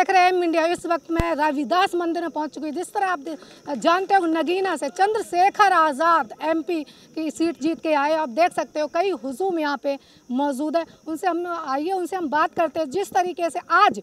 देख रहे हैं इंडिया। इस वक्त मैं रविदास मंदिर में पहुंच चुकी हूँ। जिस तरह आप जानते हो नगीना से चंद्रशेखर आज़ाद एमपी की सीट जीत के आए। आप देख सकते हो कई हुजूम यहाँ पे मौजूद है। उनसे हम बात करते हैं। जिस तरीके से आज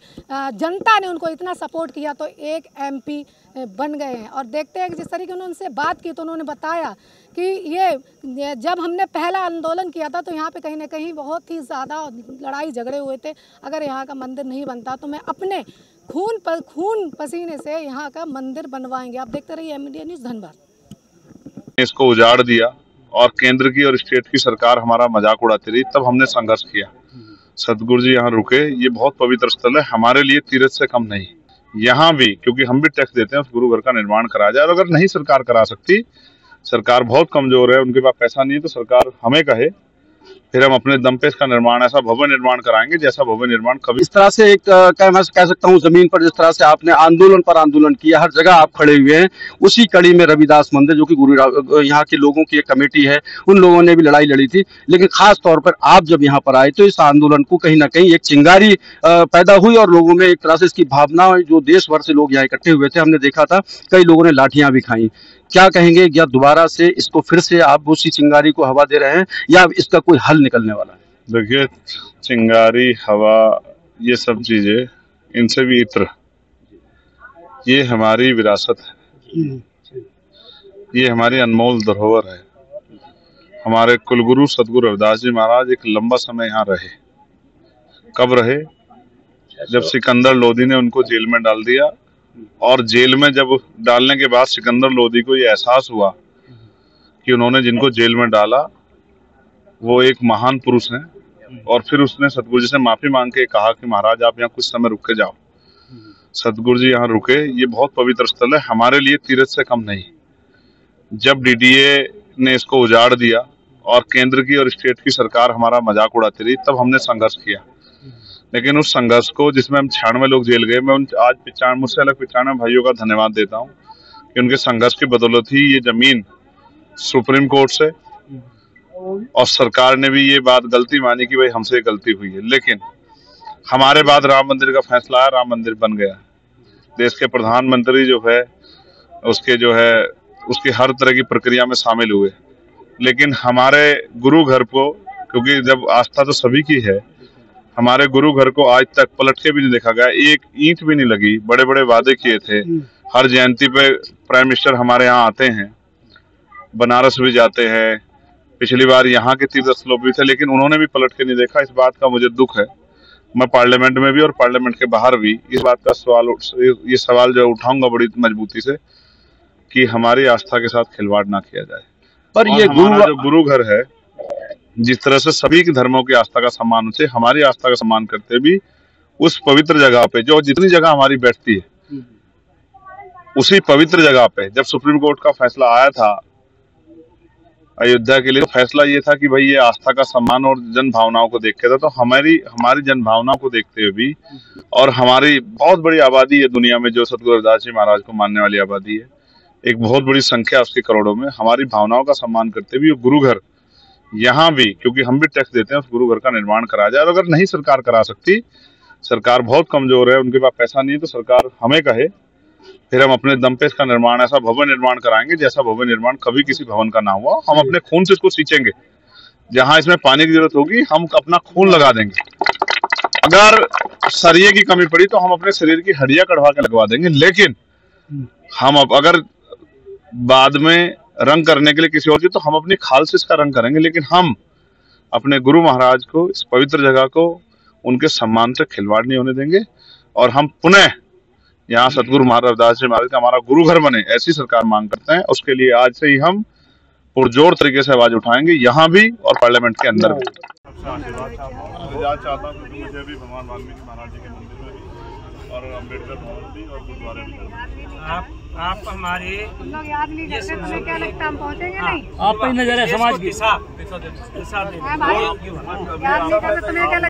जनता ने उनको इतना सपोर्ट किया तो एक एमपी बन गए हैं। और देखते हैं कि जिस तरीके उन्होंने उनसे बात की तो उन्होंने बताया कि ये जब हमने पहला आंदोलन किया था तो यहाँ पे कहीं ना कहीं बहुत ही ज़्यादा लड़ाई झगड़े हुए थे। अगर यहाँ का मंदिर नहीं बनता तो मैं अपने खून पसीने से यहाँ का मंदिर बनवाएंगे। आप देखते रहिए मीडिया न्यूज़ धनबाद। इसको उजाड़ दिया और केंद्र की और स्टेट की सरकार हमारा मजाक उड़ाती रही, तब हमने संघर्ष किया। सतगुरु जी यहाँ रुके। ये बहुत पवित्र स्थल है, हमारे लिए तीर्थ से कम नहीं। यहाँ भी क्योंकि हम भी टैक्स देते हैं, उस गुरु घर का निर्माण कराया जाए। और अगर नहीं सरकार करा सकती, सरकार बहुत कमजोर है, उनके पास पैसा नहीं है, तो सरकार हमें कहे, फिर हम अपने दम पे इसका निर्माण, ऐसा भव्य निर्माण कराएंगे जैसा भव्य निर्माण कभी। इस तरह से एक मैं कह सकता हूँ जमीन पर जिस तरह से आपने आंदोलन पर आंदोलन किया, हर जगह आप खड़े हुए हैं, उसी कड़ी में रविदास मंदिर जो कि गुरु यहाँ के लोगों की एक कमेटी है, उन लोगों ने भी लड़ाई लड़ी थी। लेकिन खास तौर पर आप जब यहाँ पर आए तो इस आंदोलन को कहीं ना कहीं एक चिंगारी पैदा हुई और लोगों में एक तरह से इसकी भावना, जो देश भर से लोग यहाँ इकट्ठे हुए थे, हमने देखा था कई लोगों ने लाठियां भी खाई। क्या कहेंगे, या दोबारा से इसको फिर से आप उसी चिंगारी को हवा दे रहे हैं या इसका कोई हल निकलने वाला है? देखिए, चिंगारी, हवा, ये सब चीजें, इनसे भी इत्र, ये हमारी विरासत है, ये हमारी अनमोल धरोहर है। हमारे कुलगुरु सतगुरु रविदास जी महाराज एक लंबा समय यहाँ रहे। कब रहे? जब सिकंदर लोधी ने उनको जेल में डाल दिया। और जेल में जब डालने के बाद सिकंदर लोधी को ये एहसास हुआ कि उन्होंने जिनको जेल में डाला वो एक महान पुरुष हैं। और फिर उसने सतगुरु जी से माफी मांग के कहा कि महाराज आप यहाँ कुछ समय रुक के जाओ। सतगुरु जी यहाँ रुके। ये बहुत पवित्र स्थल है, हमारे लिए तीर्थ से कम नहीं। जब डीडीए ने इसको उजाड़ दिया और केंद्र की और स्टेट की सरकार हमारा मजाक उड़ाती रही, तब हमने संघर्ष किया। लेकिन उस संघर्ष को, जिसमें हम 96 लोग जेल गए, मैं आज 95 मुझसे अलग 95 भाइयों का धन्यवाद देता हूँ कि उनके संघर्ष की बदौलत ही ये जमीन सुप्रीम कोर्ट से, और सरकार ने भी ये बात गलती मानी कि भाई हमसे गलती हुई है। लेकिन हमारे बाद राम मंदिर का फैसला आया, राम मंदिर बन गया। देश के प्रधानमंत्री जो है उसकी हर तरह की प्रक्रिया में शामिल हुए। लेकिन हमारे गुरु घर को, क्योंकि जब आस्था तो सभी की है, हमारे गुरु घर को आज तक पलट के भी नहीं देखा गया, एक ईंट भी नहीं लगी। बड़े बड़े वादे किए थे, हर जयंती पे प्राइम मिनिस्टर हमारे यहाँ आते हैं, बनारस भी जाते हैं, पिछली बार यहाँ के तीर्थ स्थलों भी थे, लेकिन उन्होंने भी पलट के नहीं देखा। इस बात का मुझे दुख है। मैं पार्लियामेंट में भी और पार्लियामेंट के बाहर भी इस बात का ये सवाल जो उठाऊंगा बड़ी मजबूती से कि हमारी आस्था के साथ खिलवाड़ ना किया जाए। पर ये जो गुरु घर है, जिस तरह से सभी के धर्मों की आस्था का सम्मान होते, हमारी आस्था का सम्मान करते भी उस पवित्र जगह पे, जो जितनी जगह हमारी बैठती है, उसी पवित्र जगह पे जब सुप्रीम कोर्ट का फैसला आया था अयोध्या के लिए, तो फैसला ये था कि भाई ये आस्था का सम्मान और जन भावनाओं को देख के था। तो हमारी जन भावनाओं को देखते हुए भी, और हमारी बहुत बड़ी आबादी है दुनिया में जो सतगुरु रविदास जी महाराज को मानने वाली आबादी है, एक बहुत बड़ी संख्या उसके करोड़ों में, हमारी भावनाओं का सम्मान करते हुए गुरु घर यहाँ भी, क्योंकि हम भी टैक्स देते हैं, उस गुरु घर का निर्माण कराया जाए। और अगर नहीं सरकार करा सकती, सरकार बहुत कमजोर है, उनके पास पैसा नहीं है, तो सरकार हमें कहे, फिर हम अपने दम पे इसका निर्माण, ऐसा भव्य निर्माण कराएंगे जैसा भव्य निर्माण कभी किसी भवन का ना हुआ। हम अपने खून से इसको सींचेंगे। जहां इसमें पानी की जरूरत होगी हम अपना खून लगा देंगे। अगर सरिये की कमी पड़ी तो हम अपने शरीर की हड्डियां कढ़वा के लगवा देंगे। लेकिन हम अगर बाद में रंग करने के लिए किसी और चीज, तो हम अपनी खाल से इसका रंग करेंगे। लेकिन हम अपने गुरु महाराज को, इस पवित्र जगह को, उनके सम्मान से खिलवाड़ नहीं होने देंगे। और हम पुनः यहाँ सतगुरु महाराज रविदास जी महाराज का हमारा गुरु घर बने, ऐसी सरकार मांग करते हैं। उसके लिए आज से ही हम पुरजोर तरीके से आवाज उठाएंगे, यहाँ भी और पार्लियामेंट के अंदर भी। आशीर्वाद चाहता हूँ कि मुझे भी भगवान वाल्मीकि महाराज जी के मंदिर में भी और अम्बेडकर भवन भी और गुरुद्वारे भी। आप हमारे लोग याद नहीं करते, तुम्हें क्या लगता हम पहुँचेंगे नहीं? आप पे नजर है समाज की। याद नहीं करते, तुम्हें क्या लगता?